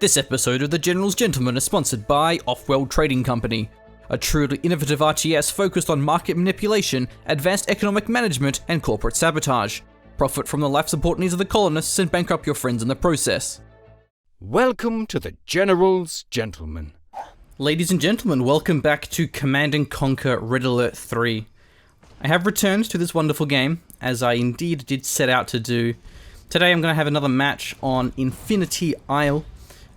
This episode of The General's Gentleman is sponsored by Offworld Trading Company, a truly innovative RTS focused on market manipulation, advanced economic management, and corporate sabotage. Profit from the life support needs of the colonists and bankrupt your friends in the process. Welcome to The General's Gentleman. Ladies and gentlemen, welcome back to Command & Conquer Red Alert 3. I have returned to this wonderful game, as I indeed did set out to do. Today I'm going to have another match on Infinity Isle.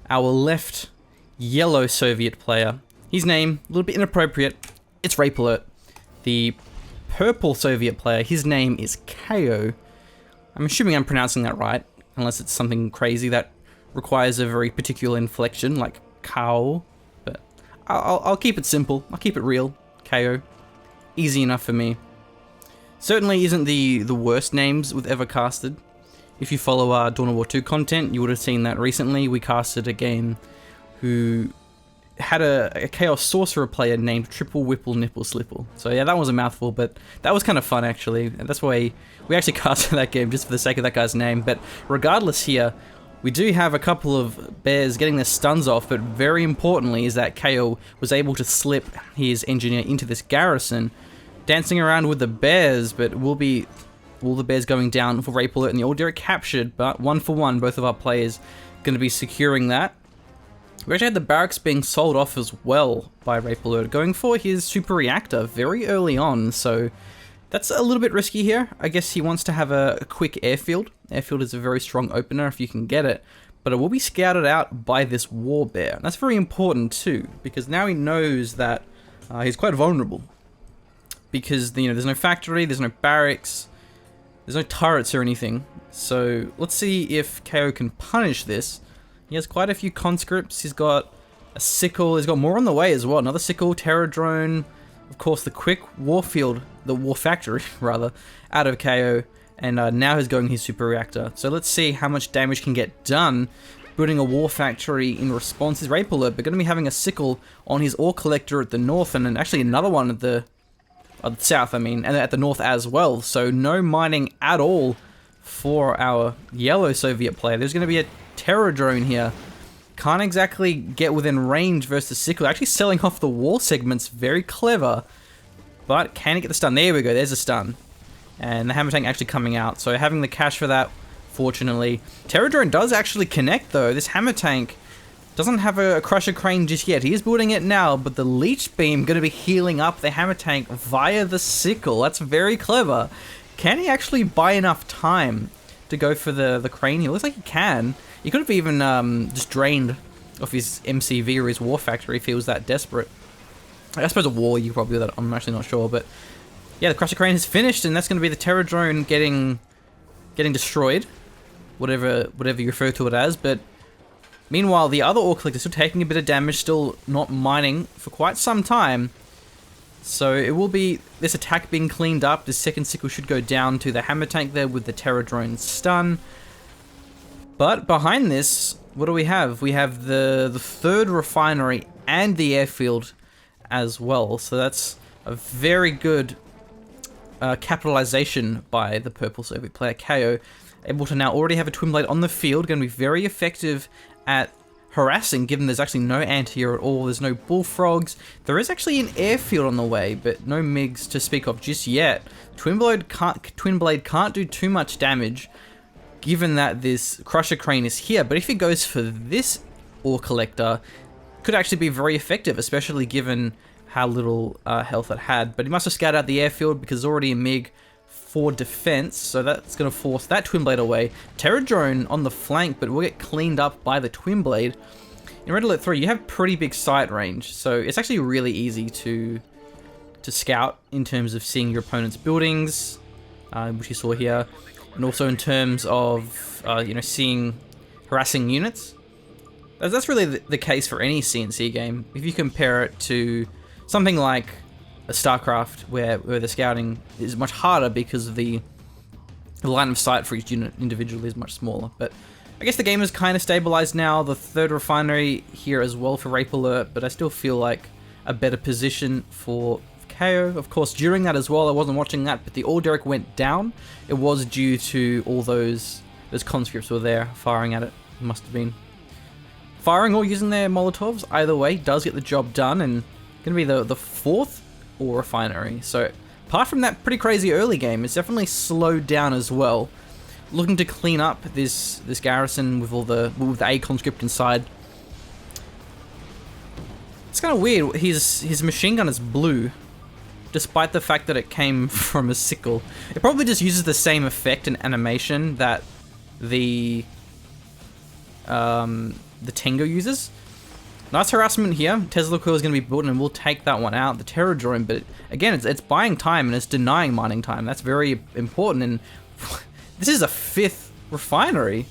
Our left yellow Soviet player, his name, a little bit inappropriate, it's RapeAlert. The purple Soviet player, his name is KO. I'm assuming I'm pronouncing that right, unless it's something crazy that requires a very particular inflection, like Kao. But I'll keep it simple, I'll keep it real, KO. Easy enough for me. Certainly isn't the worst names we've ever casted. If you follow our Dawn of War 2 content, you would have seen that recently we casted a game who had a Chaos Sorcerer player named Triple Whipple Nipple Slipple. So yeah, that was a mouthful, but that was kind of fun actually. That's why we actually casted that game just for the sake of that guy's name. But regardless here, we do have a couple of bears getting their stuns off, but very importantly is that KO was able to slip his engineer into this garrison, dancing around with the bears, but will be all the bears going down for RapeAlert and the Old Derek captured, but 1 for 1, both of our players going to be securing that. We actually had the barracks being sold off as well by RapeAlert, going for his super reactor very early on, so that's a little bit risky here. I guess he wants to have a quick airfield. Airfield is a very strong opener if you can get it, but it will be scouted out by this war bear. And that's very important too, because now he knows that he's quite vulnerable. Because there's no factory, there's no barracks, there's no turrets or anything, so let's see if KO can punish this. He has quite a few conscripts, he's got a sickle, he's got more on the way as well. Another sickle, terror drone, of course the quick warfield, the war factory rather, out of KO, and now he's going his super reactor. So let's see how much damage can get done building a war factory in response. Is RapeAlert, but going to be having a sickle on his ore collector at the north, and then actually another one at the south, and at the north as well. So no mining at all for our yellow Soviet player. There's going to be a terror drone here. Can't exactly get within range versus sickle. Actually selling off the wall segments, very clever. But can he get the stun? There we go, there's a stun. And the hammer tank actually coming out. So having the cash for that, fortunately. Terror drone does actually connect though. This hammer tank doesn't have a crusher crane just yet. He is building it now, but the leech beam going to be healing up the hammer tank via the sickle. That's very clever. Can he actually buy enough time to go for the crane? He looks like he can. He could have even just drained off his MCV or his war factory if he was that desperate. I suppose a war, you probably do that. I'm actually not sure, but yeah, the crusher crane is finished, and that's going to be the terror drone getting destroyed, whatever you refer to it as. But meanwhile, the other ore collector still taking a bit of damage, still not mining for quite some time. So it will be this attack being cleaned up. The second sickle should go down to the hammer tank there with the terror drone stun. But behind this, what do we have? We have the third refinery and the airfield as well. So that's a very good capitalization by the purple Soviet player KO. Able to now already have a twin blade on the field, going to be very effective at harassing, given there's actually no anti-air at all. There's no bullfrogs. There is actually an airfield on the way, but no MiGs to speak of just yet. Twin blade can't do too much damage, given that this crusher crane is here. But if he goes for this ore collector, could actually be very effective, especially given how little health it had. But he must have scouted out the airfield because there's already a MiG for defense, so that's going to force that twin blade away. Terror drone on the flank, but will get cleaned up by the twin blade. In Red Alert 3, you have pretty big sight range, so it's actually really easy to scout in terms of seeing your opponent's buildings, which you saw here, and also in terms of seeing harassing units. That's really the case for any CNC game. If you compare it to something like a StarCraft, where the scouting is much harder because of the line of sight for each unit individually is much smaller. But I guess the game is kind of stabilized now. The third refinery here as well for RapeAlert, but I still feel like a better position for KO. Of course, during that as well, I wasn't watching that, but the All Derek went down. It was due to all those conscripts were there firing at it. It must have been. firing or using their Molotovs, either way, does get the job done, and going to be the fourth ore refinery. So apart from that pretty crazy early game, it's definitely slowed down as well. Looking to clean up this garrison with the A conscript inside. It's kind of weird. His machine gun is blue, despite the fact that it came from a sickle. It probably just uses the same effect and animation that the Tengu uses. Nice harassment here. Tesla coil is going to be built, and we'll take that one out. The terror drone, but again, it's buying time and it's denying mining time. That's very important. And this is a 5th refinery.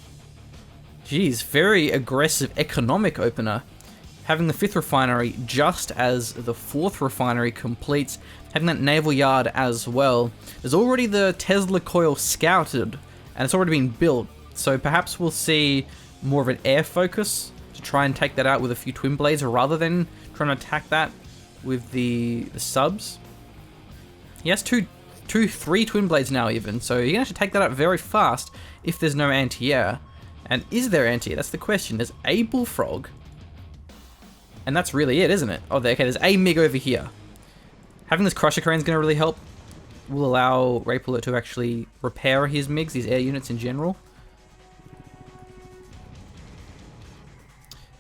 Jeez, very aggressive economic opener. Having the 5th refinery just as the 4th refinery completes, having that naval yard as well. There's already the Tesla coil scouted, and it's already been built, so perhaps we'll see more of an air focus to try and take that out with a few twin blades, rather than trying to attack that with the subs. He has three twin blades now even, so you're gonna have to take that out very fast if there's no anti-air. And is there anti-air? That's the question. There's a bullfrog, and that's really it, isn't it? Oh, okay, there's a MiG over here. Having this crusher crane is going to really help. Will allow RapeAlert to actually repair his MiGs, his air units in general.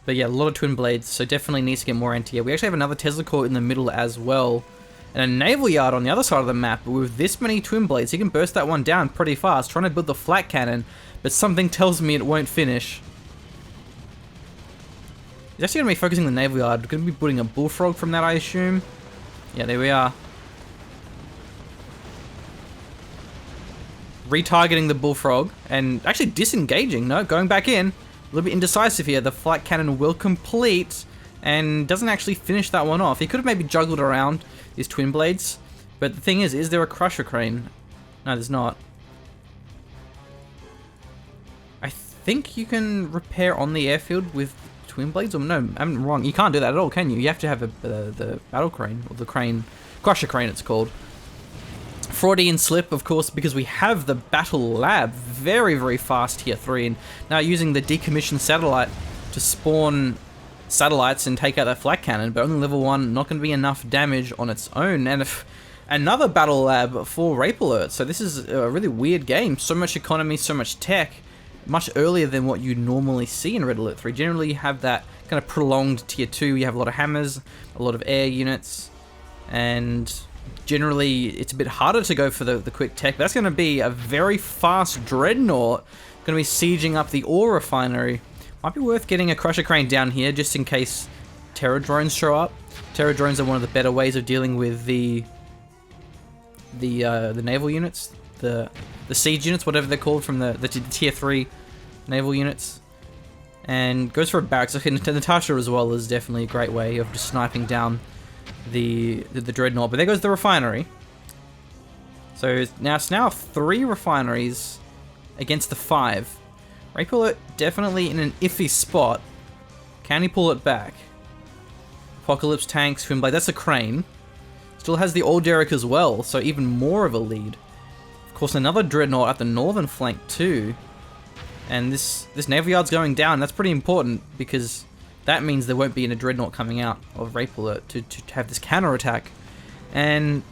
But yeah, a lot of twin blades, so definitely needs to get more anti-air. We actually have another Tesla core in the middle as well, and a naval yard on the other side of the map. But with this many twin blades, he can burst that one down pretty fast, trying to build the flat cannon, but something tells me it won't finish. He's actually going to be focusing the naval yard. Going to be building a bullfrog from that, I assume. Yeah, there we are. Retargeting the bullfrog and actually disengaging. No, going back in. A little bit indecisive here. The flight cannon will complete and doesn't actually finish that one off. He could have maybe juggled around his twin blades, but the thing is there a crusher crane? No, there's not. I think you can repair on the airfield with twin blades, or no, I'm wrong. You can't do that at all, can you? You have to have the battle crane, or the crane, crusher crane it's called. Freudian slip, of course, because we have the battle lab, very, very fast tier 3, and now using the decommissioned satellite to spawn satellites and take out that flak cannon, but only level 1, not going to be enough damage on its own. And if another battle lab for RapeAlert, so this is a really weird game. So much economy, so much tech, much earlier than what you normally see in Red Alert 3. Generally, you have that kind of prolonged tier 2. You have a lot of hammers, a lot of air units, and generally it's a bit harder to go for the quick tech. That's going to be a very fast dreadnought, going to be sieging up the ore refinery. Might be worth getting a crusher crane down here just in case terror drones show up. Terror drones are one of the better ways of dealing with the naval units, the siege units, whatever they're called, from the tier 3 naval units. And goes for a barracks. Okay, Natasha as well is definitely a great way of just sniping down the dreadnought. But there goes the refinery. So now it's 3 refineries against the 5. RapeAlert definitely in an iffy spot. Can he pull it back? Apocalypse tanks, twin blade. That's a crane. Still has the old derrick as well, so even more of a lead. Of course, another dreadnought at the northern flank too. And this naval yard's going down. That's pretty important because that means there won't be a dreadnought coming out of RapeAlert to have this counter attack. And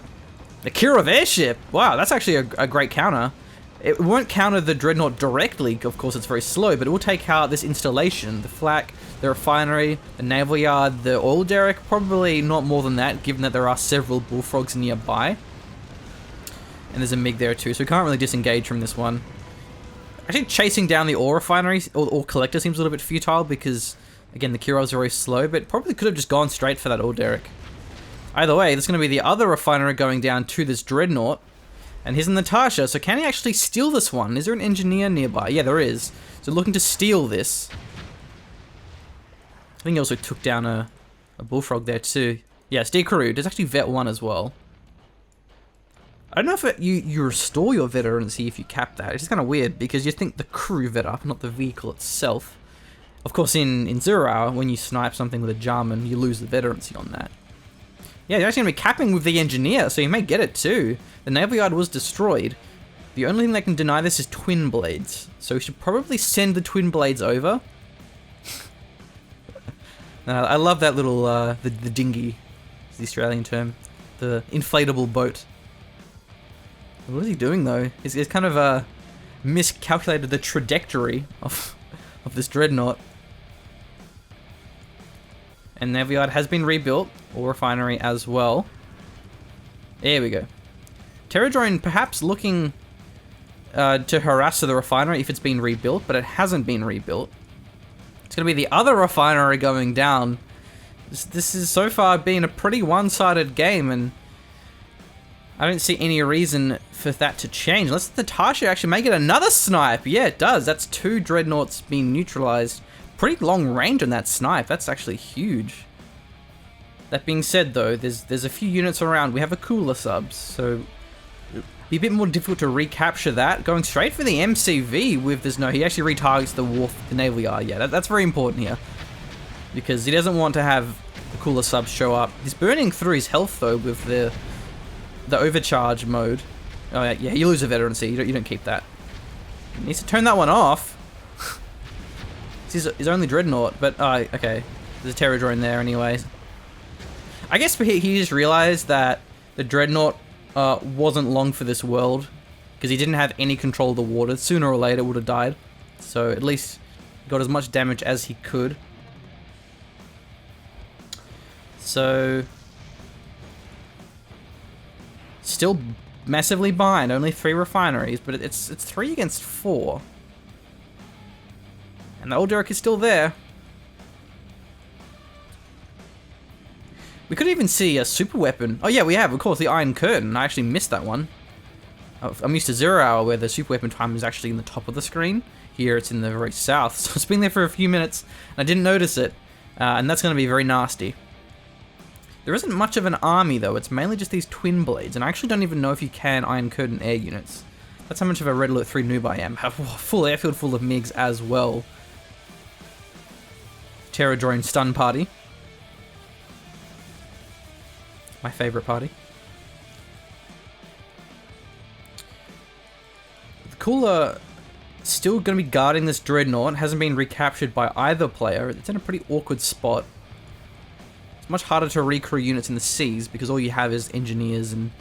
the Kirov airship. Wow, that's actually a great counter. It won't counter the dreadnought directly, of course it's very slow, but it will take out this installation, the flak, the refinery, the naval yard, the oil derrick, probably not more than that, given that there are several bullfrogs nearby. And there's a MiG there too, so we can't really disengage from this one. Actually, chasing down the ore refinery, or collector, seems a little bit futile, because, again, the Kirovs are very slow, but probably could have just gone straight for that oil derrick. Either way, there's going to be the other refinery going down to this dreadnought. And here's Natasha, so can he actually steal this one? Is there an engineer nearby? Yeah, there is. So looking to steal this. I think he also took down a bullfrog there too. Yes, Decru. There's actually Vet 1 as well. I don't know if you restore your veterancy if you cap that. It's just kind of weird because you think the crew vet up, not the vehicle itself. Of course, in 0 Hour, when you snipe something with a Jarman, you lose the veterancy on that. Yeah, they're actually going to be capping with the engineer, so you may get it too. The naval yard was destroyed. The only thing that can deny this is twin blades. So we should probably send the twin blades over. I love that little, the dinghy, is the Australian term. The inflatable boat. What is he doing though? He's kind of, miscalculated the trajectory of this dreadnought. And Navy Yard has been rebuilt, or refinery as well. There we go. Terror drone perhaps looking to harass the refinery if it's been rebuilt, but it hasn't been rebuilt. It's going to be the other refinery going down. This has so far been a pretty one-sided game, and I don't see any reason for that to change. Unless Natasha actually may get another snipe. Yeah, it does. That's 2 dreadnoughts being neutralized. Pretty long range on that snipe. That's actually huge. That being said, though, there's a few units around. We have a cooler subs, so it'd be a bit more difficult to recapture that. Going straight for the MCV with this. No, he actually retargets the wharf, the naval yard. Yeah, that's very important here, because he doesn't want to have the cooler subs show up. He's burning through his health though with the overcharge mode. Oh yeah, you lose a veterancy. You don't keep that. He needs to turn that one off. It's his only dreadnought, but okay. There's a terror drone there anyways. I guess he just realized that the dreadnought wasn't long for this world, because he didn't have any control of the water. Sooner or later would have died. So at least he got as much damage as he could. So still massively behind, only 3 refineries, but it's 3 against 4. And the old Derek is still there. We could even see a super weapon. Oh yeah, we have, of course, the Iron Curtain. I actually missed that one. I'm used to 0 hour where the super weapon time is actually in the top of the screen. Here it's in the very south, so it's been there for a few minutes. And I didn't notice it, and that's going to be very nasty. There isn't much of an army though, it's mainly just these twin blades, and I actually don't even know if you can Iron Curtain air units. That's how much of a Red Alert 3 noob I am. Have a full airfield full of MiGs as well. Terror drone stun party. My favorite party. The cooler still going to be guarding this dreadnought. Hasn't been recaptured by either player. It's in a pretty awkward spot. It's much harder to recrew units in the seas because all you have is engineers and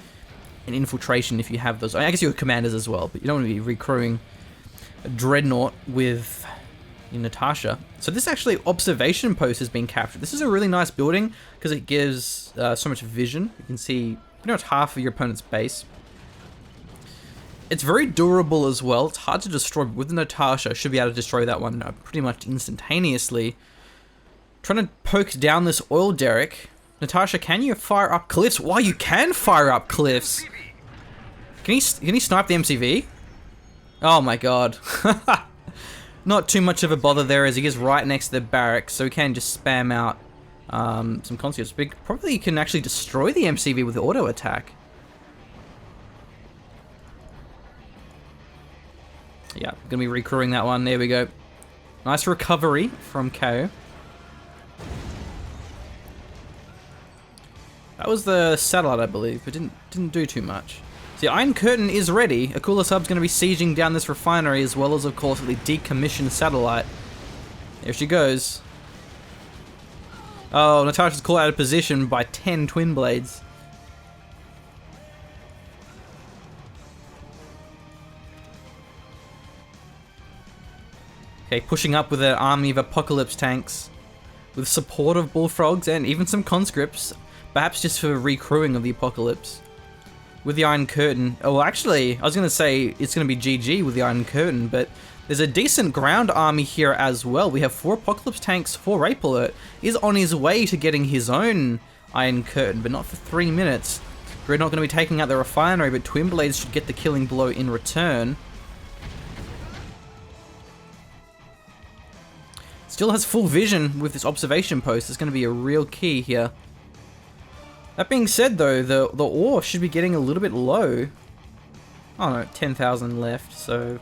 infiltration if you have those. I guess you have commanders as well, but you don't want to be recrewing a dreadnought with Natasha. So this actually observation post has been captured. This is a really nice building because it gives so much vision. You can see pretty much half of your opponent's base. It's very durable as well. It's hard to destroy, but with the Natasha, should be able to destroy that one pretty much instantaneously. Trying to poke down this oil derrick. Natasha, can you fire up cliffs? Wow, you can fire up cliffs. Can he snipe the MCV? Oh my god. Not too much of a bother there as he is right next to the barracks, so he can just spam out some conscripts. But probably you can actually destroy the MCV with the auto attack. Yeah, gonna be recrewing that one. There we go. Nice recovery from KO. That was the satellite, I believe, but didn't do too much. So the Iron Curtain is ready. A cooler sub's going to be sieging down this refinery as well as, of course, the decommissioned satellite. There she goes. Oh, Natasha's caught out of position by 10 twin blades. Okay, pushing up with an army of apocalypse tanks with support of bullfrogs and even some conscripts, perhaps just for recrewing of the apocalypse. With the Iron Curtain, oh well, actually, I was going to say it's going to be GG with the Iron Curtain, but there's a decent ground army here as well. We have 4 apocalypse tanks, 4 RapeAlert is on his way to getting his own Iron Curtain, but not for 3 minutes. We're not going to be taking out the refinery, but twin blades should get the killing blow in return. Still has full vision with this observation post. It's going to be a real key here. That being said, though, the ore should be getting a little bit low. Oh no, 10,000 left, so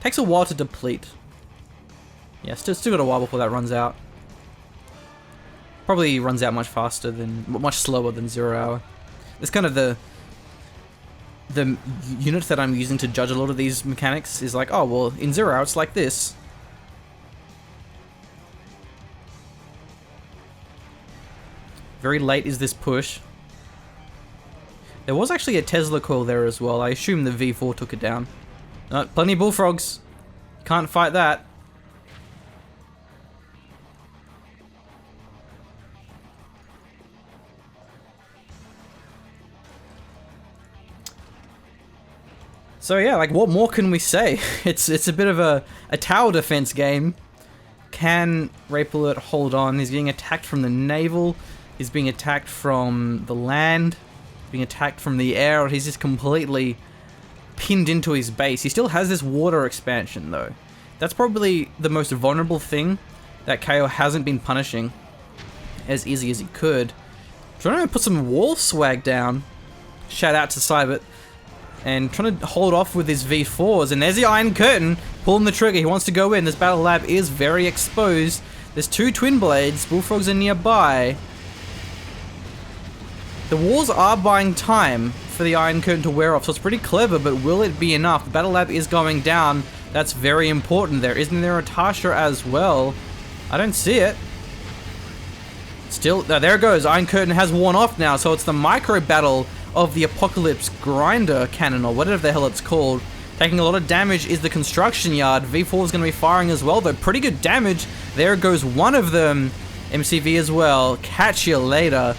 takes a while to deplete. Yeah, still got a while before that runs out. Probably runs out much slower than 0 hour. It's kind of the unit that I'm using to judge a lot of these mechanics is like, oh well, in 0 hour it's like this. Very late is this push. There was actually a Tesla coil there as well. I assume the V4 took it down. Plenty of bullfrogs. Can't fight that. So yeah, like what more can we say? It's a bit of a tower defense game. Can RapeAlert hold on? He's getting attacked from the naval. He's being attacked from the land. Being attacked from the air. He's just completely pinned into his base. He still has this water expansion though. That's probably the most vulnerable thing that KO hasn't been punishing as easy as he could. Trying to put some wall swag down. Shout out to Cybert. And trying to hold off with his V4s. And there's the Iron Curtain pulling the trigger. He wants to go in. This battle lab is very exposed. There's two twin blades. Bullfrogs are nearby. The walls are buying time for the Iron Curtain to wear off, so it's pretty clever, but will it be enough? The battle lab is going down. That's very important there. Isn't there a Tasha as well? I don't see it. Still, there it goes. Iron Curtain has worn off now, so it's the micro battle of the Apocalypse Grinder Cannon, or whatever the hell it's called. Taking a lot of damage is the construction yard. V4 is going to be firing as well, though. Pretty good damage. There goes one of them. MCV as well. Catch you later.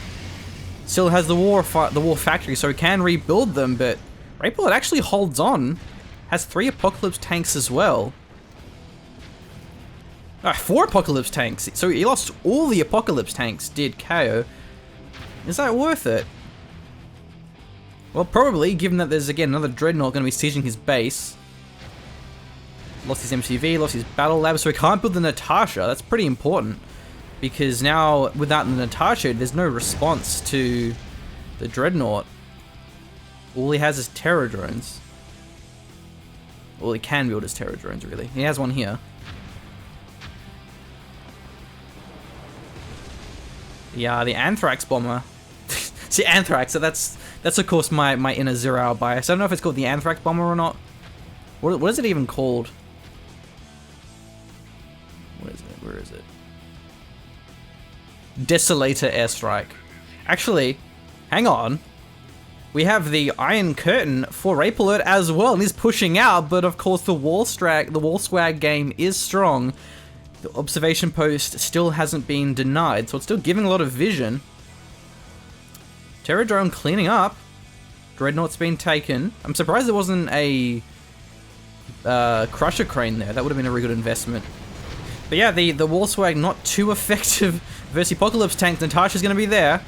Still has the war factory, so he can rebuild them, but RapeAlert actually holds on. Has 3 Apocalypse tanks as well. 4 Apocalypse tanks. So he lost all the Apocalypse tanks, did KO. Is that worth it? Well, probably, given that there's, again, another Dreadnought going to be sieging his base. Lost his MCV, lost his Battle Lab, so he can't build the Natasha. That's pretty important. Because now, without the Natasha, there's no response to the Dreadnought. All he has is Terror Drones. All he can build is Terror Drones, really. He has one here. Yeah, the Anthrax Bomber. See, Anthrax, so that's of course my inner zero-hour bias. I don't know if it's called the Anthrax Bomber or not. What is it even called? What is it? Where is it? Desolator Airstrike. Actually, hang on. We have the Iron Curtain for RapeAlert as well, and he's pushing out, but of course the wall swag game is strong. The observation post still hasn't been denied, so it's still giving a lot of vision. Terror Drone cleaning up. Dreadnought's been taken. I'm surprised there wasn't a Crusher Crane there. That would have been a really good investment. But yeah, the wall swag not too effective versus Apocalypse tank. Natasha's going to be there.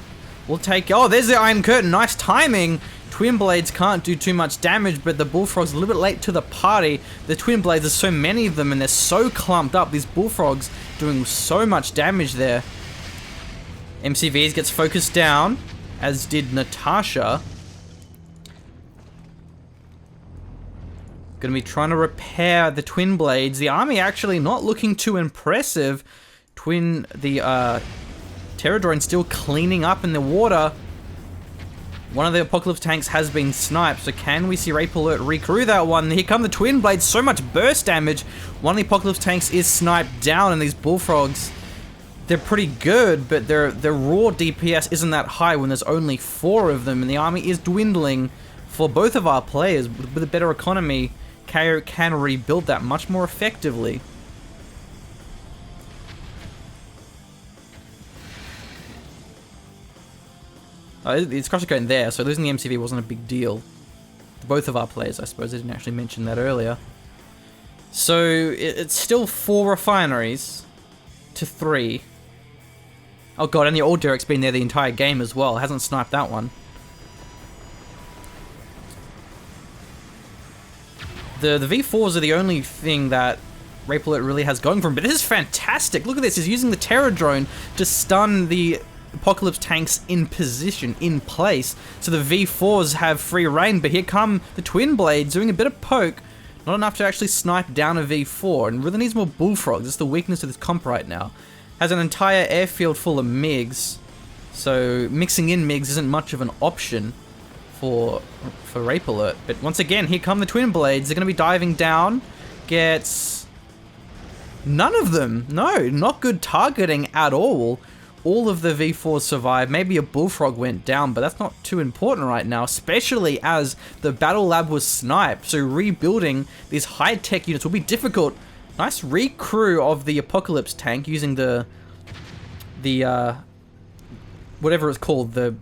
We'll take... Oh, there's the Iron Curtain. Nice timing. Twin Blades can't do too much damage, but the Bullfrog's a little bit late to the party. The Twin Blades, there's so many of them, and they're so clumped up. These Bullfrogs doing so much damage there. MCVs gets focused down, as did Natasha. Gonna be trying to repair the Twin Blades. The army actually not looking too impressive. The Terror Drone still cleaning up in the water. One of the Apocalypse tanks has been sniped, so can we see RapeAlert recrew that one? Here come the Twin Blades, so much burst damage. One of the Apocalypse tanks is sniped down, and these Bullfrogs, they're pretty good, but their raw DPS isn't that high when there's only 4 of them, and the army is dwindling. For both of our players, with a better economy, KO can rebuild that much more effectively. It's Crusher going there, so losing the MCV wasn't a big deal. Both of our players, I suppose. I didn't actually mention that earlier. So, it's still 4 refineries to 3. Oh god, and the old Derek's been there the entire game as well. Hasn't sniped that one. The V4s are the only thing that RapeAlert really has going for him, but this is fantastic. Look at this. He's using the Terror Drone to stun the Apocalypse tanks in position, in place, so the V4s have free reign, but here come the Twin Blades doing a bit of poke, not enough to actually snipe down a V4, and really needs more Bullfrogs. That's the weakness of this comp right now. Has an entire airfield full of MiGs, so mixing in MiGs isn't much of an option for RapeAlert. But once again, here come the Twin Blades. They're going to be diving down. Gets none of them. No, not good targeting at all. all of the V4s survived. Maybe a bullfrog went down, but that's not too important right now, especially as the battle lab was sniped. So rebuilding these high-tech units will be difficult. Nice recrew of the Apocalypse tank using the whatever it's called, the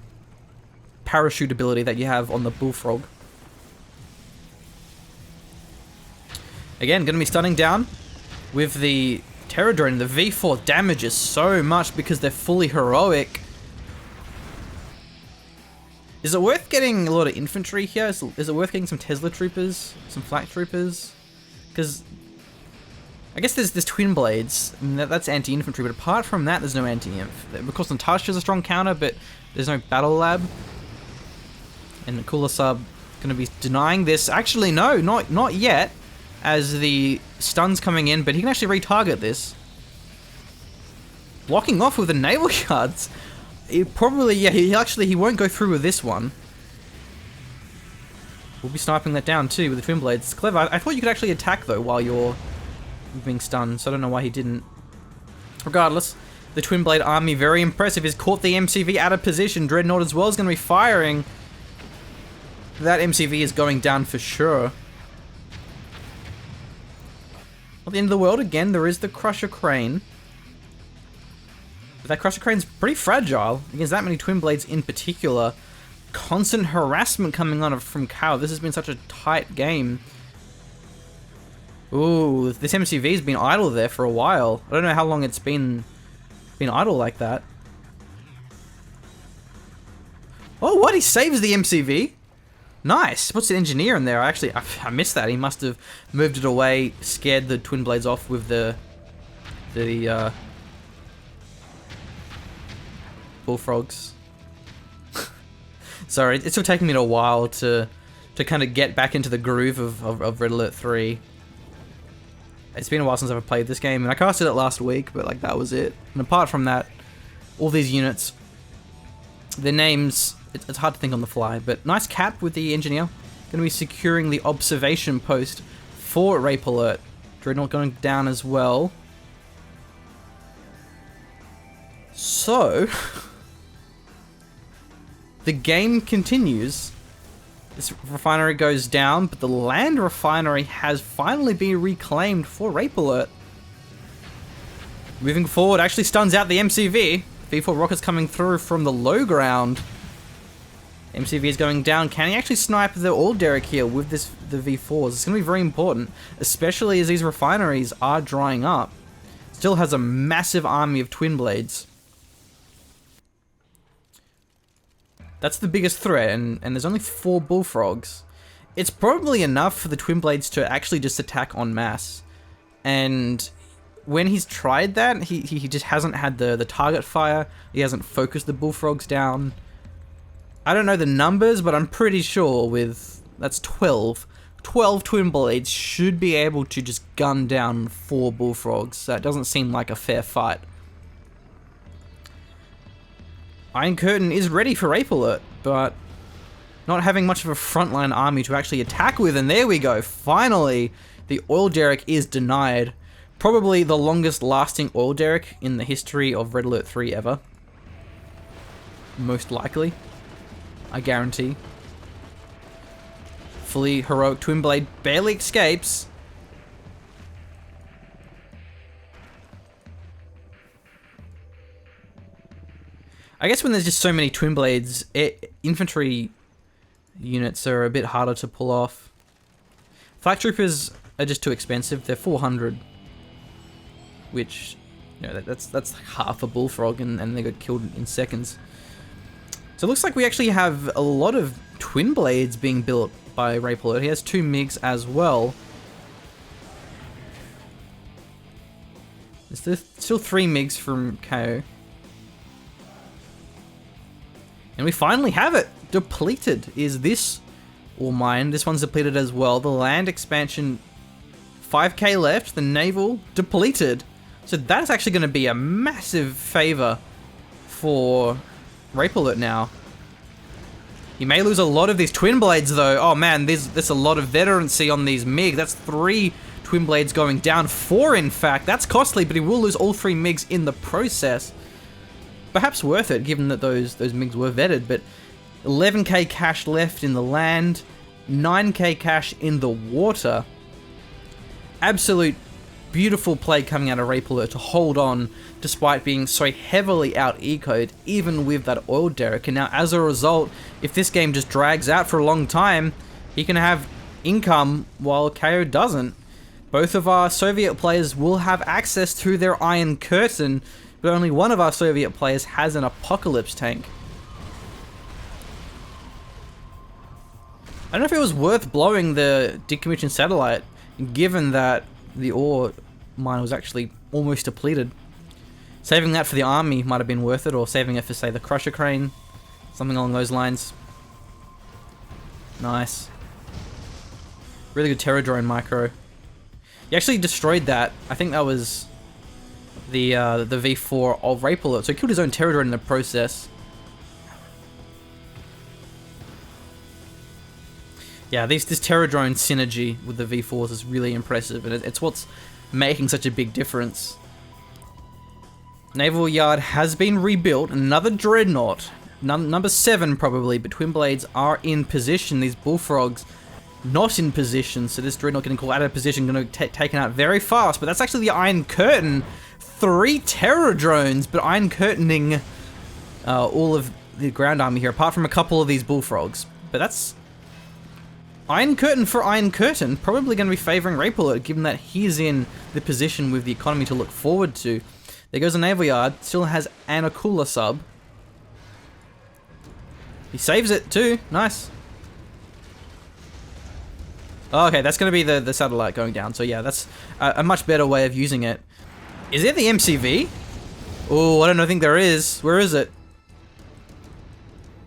parachute ability that you have on the bullfrog. Again, going to be stunning down with the Terror Drone. The V4 damages so much because they're fully heroic. Is it worth getting a lot of infantry here? Is it worth getting some Tesla troopers, some flak troopers? Because I guess there's Twin Blades. I mean, that's anti-infantry, but apart from that, there's no anti-inf. Of course, Natasha is a strong counter, but there's no battle lab. And the Cooler Sub going to be denying this. Actually, no, not yet, as the stun's coming in, but he can actually retarget this. Blocking off with the naval yards. It probably, yeah, he won't go through with this one. We'll be sniping that down too with the Twin Blades. It's clever. I thought you could actually attack though while you're being stunned, so I don't know why he didn't. Regardless, the Twin Blade army, very impressive. He's caught the MCV out of position. Dreadnought as well is going to be firing. That MCV is going down for sure. At the end of the world, again, there is the Crusher Crane. But that Crusher Crane's pretty fragile against that many Twin Blades in particular. Constant harassment coming on from Cow. This has been such a tight game. Ooh, this MCV's been idle there for a while. I don't know how long it's been idle like that. Oh, what? He saves the MCV? Nice. What's the engineer in there? I missed that. He must have moved it away, scared the Twin Blades off with the bullfrogs. Sorry, it's still taking me a while to kind of get back into the groove of Red Alert 3. It's been a while since I've played this game, and I casted it last week, but like that was it. And apart from that, all these units, their names, it's hard to think on the fly, but nice cap with the engineer. Going to be securing the observation post for RapeAlert. Dreadnought going down as well. So, the game continues. This refinery goes down, but the land refinery has finally been reclaimed for RapeAlert. Moving forward, actually stuns out the MCV. V4 rockets coming through from the low ground. MCV is going down. Can he actually snipe the oil derrick here with the V4s? It's going to be very important, especially as these refineries are drying up. Still has a massive army of Twin Blades. That's the biggest threat, and there's only 4 bullfrogs. It's probably enough for the Twin Blades to actually just attack en masse. And when he's tried that, he just hasn't had the target fire. He hasn't focused the bullfrogs down. I don't know the numbers, but I'm pretty sure that's 12. 12 Twin Blades should be able to just gun down 4 bullfrogs. That doesn't seem like a fair fight. Iron Curtain is ready for RapeAlert, but not having much of a frontline army to actually attack with, and there we go. Finally, the oil derrick is denied. Probably the longest lasting oil derrick in the history of Red Alert 3 ever. Most likely. I guarantee. Fully heroic Twin Blade barely escapes. I guess when there's just so many Twin Blades, infantry units are a bit harder to pull off. Flak Troopers are just too expensive. They're 400. Which, you know, that's half a bullfrog, and they got killed in seconds. So it looks like we actually have a lot of Twin Blades being built by RapeAlert. He has 2 MiGs as well. There's still 3 MiGs from KO. And we finally have it! Depleted is this ore mine. This one's depleted as well. The land expansion, 5k left. The naval, depleted. So that's actually going to be a massive favor for RapeAlert now. He may lose a lot of these Twin Blades though. Oh man, there's a lot of veterancy on these MiG. That's 3 Twin Blades going down. 4 in fact. That's costly, but he will lose all 3 MiGs in the process. perhaps worth it, given that those MiGs were vetted, but 11k cash left in the land, 9k cash in the water. Absolute beautiful play coming out of RapeAlert to hold on despite being so heavily out-ecoed, even with that oil derrick. And now as a result, if this game just drags out for a long time, he can have income while KO doesn't. Both of our Soviet players will have access to their Iron Curtain, but only one of our Soviet players has an Apocalypse tank. I don't know if it was worth blowing the decommissioned satellite, given that the ore mine was actually almost depleted. Saving that for the army might have been worth it, or saving it for, say, the crusher crane, something along those lines. Nice. Really good Terror Drone micro. He actually destroyed that. I think that was the V4 of RapeAlert, so he killed his own Terror Drone in the process. Yeah, this Terror Drone synergy with the V4s is really impressive, and it's what's making such a big difference. Naval Yard has been rebuilt. Another Dreadnought. Number 7 probably, but Twin Blades are in position. These Bullfrogs not in position, so this Dreadnought getting called out of position, going to taken out very fast, but that's actually the Iron Curtain. 3 Terror Drones, but Iron Curtaining all of the ground army here, apart from a couple of these Bullfrogs. But that's Iron Curtain for Iron Curtain, probably going to be favouring RapeAlert, given that he's in the position with the economy to look forward to. There goes the Naval Yard, still has an Akula sub. He saves it too, nice. Oh, okay, that's going to be the satellite going down, so yeah, that's a much better way of using it. Is it the MCV? Oh, I don't think there is. Where is it?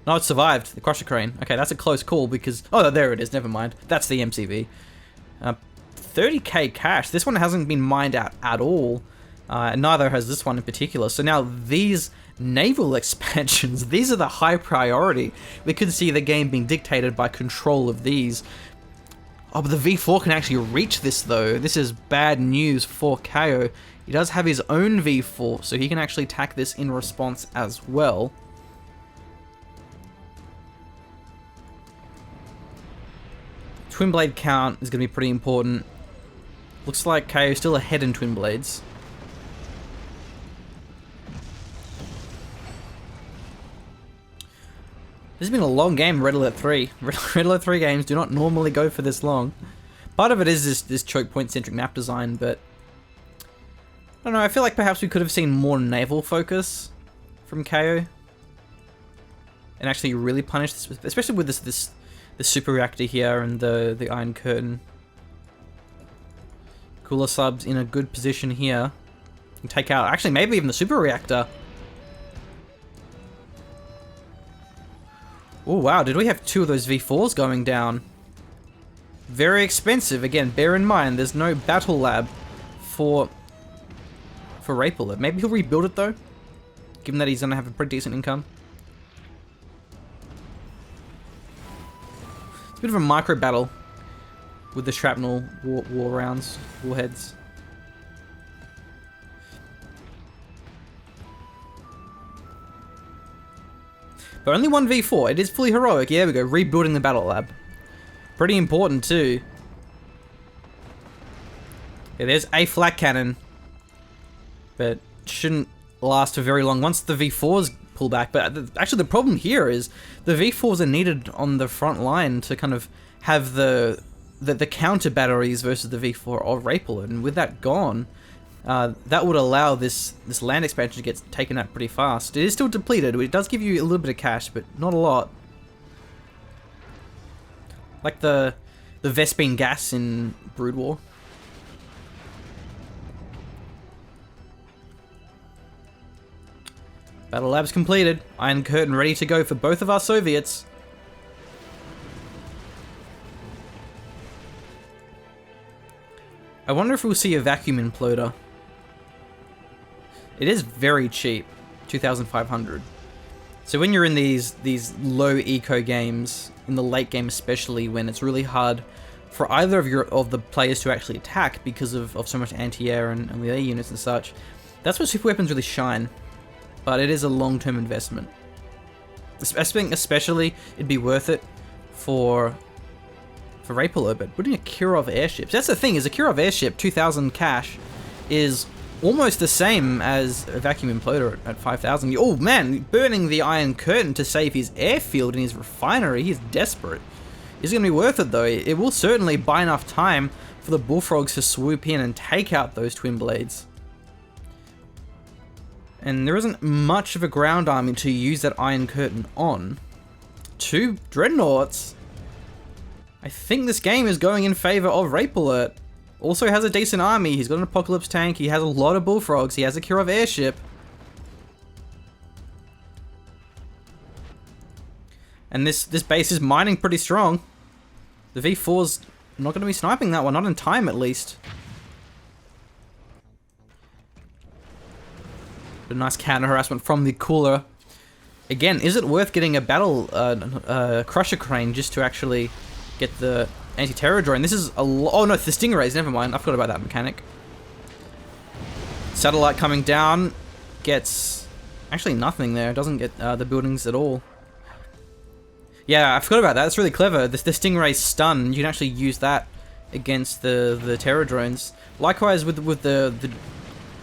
No, it survived. The Crusher Crane. Okay, that's a close call because... Oh, there it is. Never mind. That's the MCV. 30k cash. This one hasn't been mined out at all. Neither has this one in particular. So now these naval expansions, these are the high priority. We could see the game being dictated by control of these. Oh, but the V4 can actually reach this though. This is bad news for KO. He does have his own V4, so he can actually attack this in response as well. Twin Blade count is going to be pretty important. Looks like KO is still ahead in Twin Blades. This has been a long game, RapeAlert 3. RapeAlert 3 games do not normally go for this long. Part of it is this choke point centric map design, but I don't know, I feel like perhaps we could have seen more naval focus from KO. And actually really punish this, especially with this super reactor here and the Iron Curtain. Cooler subs in a good position here. And take out, actually maybe even the super reactor. Oh wow, did we have 2 of those V4s going down? Very expensive. Again, bear in mind, there's no battle lab for RapeAlert. Maybe he'll rebuild it though, given that he's gonna have a pretty decent income. It's a bit of a micro battle with the shrapnel war rounds, warheads. But only 1 V4. It is fully heroic. Yeah, there we go. Rebuilding the battle lab. Pretty important too. Yeah, there's a flak cannon. But shouldn't last for very long once the V4s pull back. But actually the problem here is the V4s are needed on the front line to kind of have the counter batteries versus the V4 of RapeAlert. And with that gone, that would allow this land expansion to get taken out pretty fast. It is still depleted. It does give you a little bit of cash, but not a lot. Like the Vespine gas in Brood War. Battle labs completed. Iron Curtain ready to go for both of our Soviets. I wonder if we'll see a vacuum imploder. It is very cheap, 2,500. So when you're in these low eco games, in the late game especially, when it's really hard for either of the players to actually attack because of so much anti-air and the air units and such, that's where super weapons really shine. but it is a long-term investment. I think especially it'd be worth it for RapeAlert, but putting a Kirov airships. That's the thing, is a Kirov airship, 2,000 cash, is almost the same as a vacuum imploder at 5,000. Oh man, burning the Iron Curtain to save his airfield and his refinery. He's desperate. It's going to be worth it though. It will certainly buy enough time for the bullfrogs to swoop in and take out those twin blades. And there isn't much of a ground army to use that Iron Curtain on. 2 dreadnoughts. I think this game is going in favor of RapeAlert. Also has a decent army. He's got an Apocalypse tank. He has a lot of bullfrogs. He has a Kirov airship. And this base is mining pretty strong. The V4's not going to be sniping that one, not in time at least. A nice counter harassment from the cooler. Again, is it worth getting a battle crusher crane just to actually get the anti-terror drone? This is a oh no, it's the Stingrays, never mind. I forgot about that mechanic. Satellite coming down gets actually nothing there. Doesn't get the buildings at all. Yeah, I forgot about that. It's really clever. The Stingray stun, you can actually use that against the terror drones. Likewise with the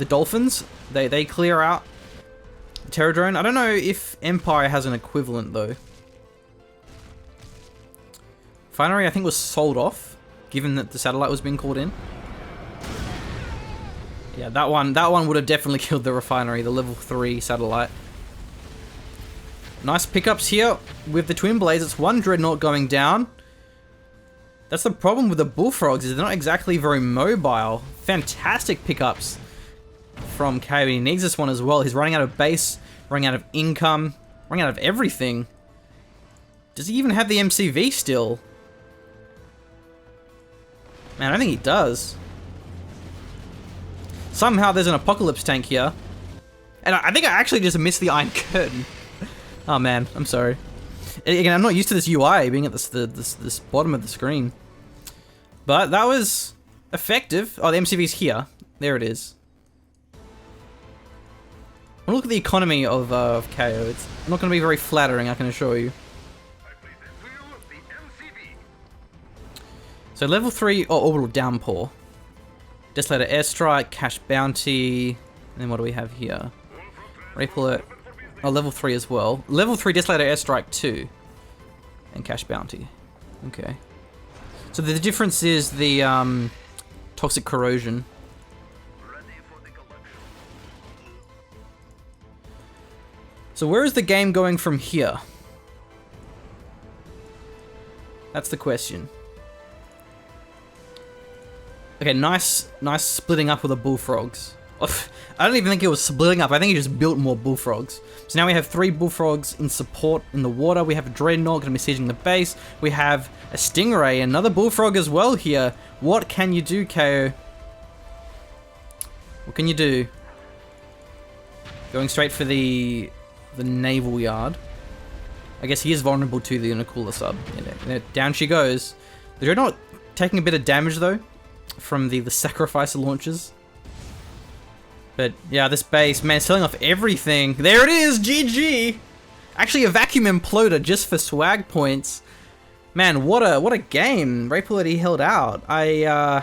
dolphins, they clear out the terror drone. I don't know if Empire has an equivalent though. Refinery, I think, was sold off, given that the satellite was being called in. Yeah, that one would have definitely killed the refinery, the level 3 satellite. Nice pickups here with the twin blades. It's 1 dreadnought going down. That's the problem with the bullfrogs, is they're not exactly very mobile. Fantastic pickups from KO. He needs this one as well. He's running out of base, running out of income, running out of everything. Does he even have the MCV still? Man, I don't think he does. Somehow there's an Apocalypse tank here. And I think I actually just missed the Iron Curtain. Oh man, I'm sorry. Again, I'm not used to this UI being at this bottom of the screen. But that was effective. Oh, the MCV's here. There it is. Well, look at the economy of KO. It's not going to be very flattering, I can assure you. So level 3, orbital downpour. Desolator airstrike, cash bounty. And then what do we have here? RapeAlert. Oh, level 3 as well. Level 3 desolator airstrike 2. And cash bounty. Okay. So the difference is the toxic corrosion. So where is the game going from here? That's the question. Okay, nice splitting up with the bullfrogs. I don't even think it was splitting up. I think he just built more bullfrogs. So now we have 3 bullfrogs in support in the water. We have a dreadnought going to be sieging the base. We have a Stingray, another bullfrog as well here. What can you do, KO? What can you do? Going straight for the naval yard. I guess he is vulnerable to the intercooler sub. Yeah, down she goes. The dreadnought taking a bit of damage though from the sacrificer launches. But yeah, this base, man, selling off everything. There it is, GG. Actually, a vacuum imploder just for swag points. Man, what a game. RapeAlert, he held out. I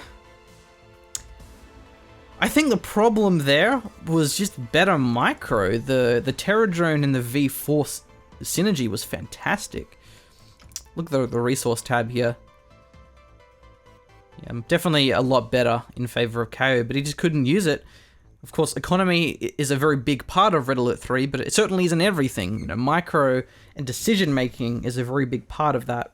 think the problem there was just better micro. The Terror Drone and the V4 synergy was fantastic. Look at the resource tab here. Yeah, definitely a lot better in favor of KO, but he just couldn't use it. Of course, economy is a very big part of RapeAlert 3, but it certainly isn't everything. You know, micro and decision making is a very big part of that.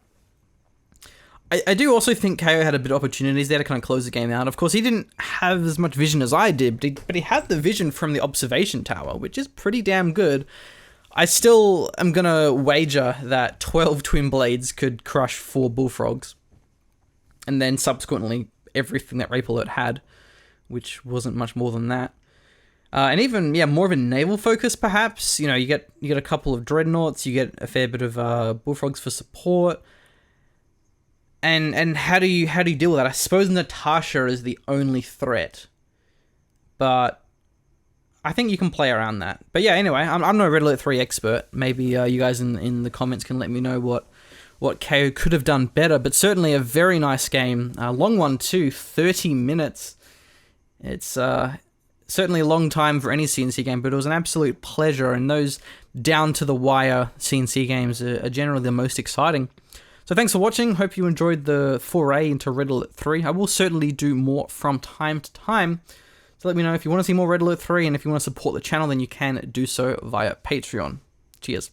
I do also think KO had a bit of opportunities there to kind of close the game out. Of course, he didn't have as much vision as I did, but he had the vision from the observation tower, which is pretty damn good. I still am going to wager that 12 twin blades could crush 4 bullfrogs. And then subsequently, everything that RapeAlert had, which wasn't much more than that. And even, yeah, more of a naval focus, perhaps. You know, you get a couple of dreadnoughts, you get a fair bit of bullfrogs for support. And how do you deal with that? I suppose Natasha is the only threat. But I think you can play around that. But yeah, anyway, I'm no Red Alert 3 expert. Maybe you guys in the comments can let me know what KO could have done better. But certainly a very nice game. Long one too, 30 minutes. It's certainly a long time for any CNC game, but it was an absolute pleasure. And those down-to-the-wire CNC games are generally the most exciting. So thanks for watching. Hope you enjoyed the foray into Red Alert 3. I will certainly do more from time to time. So let me know if you want to see more Red Alert 3, and if you want to support the channel, then you can do so via Patreon. Cheers.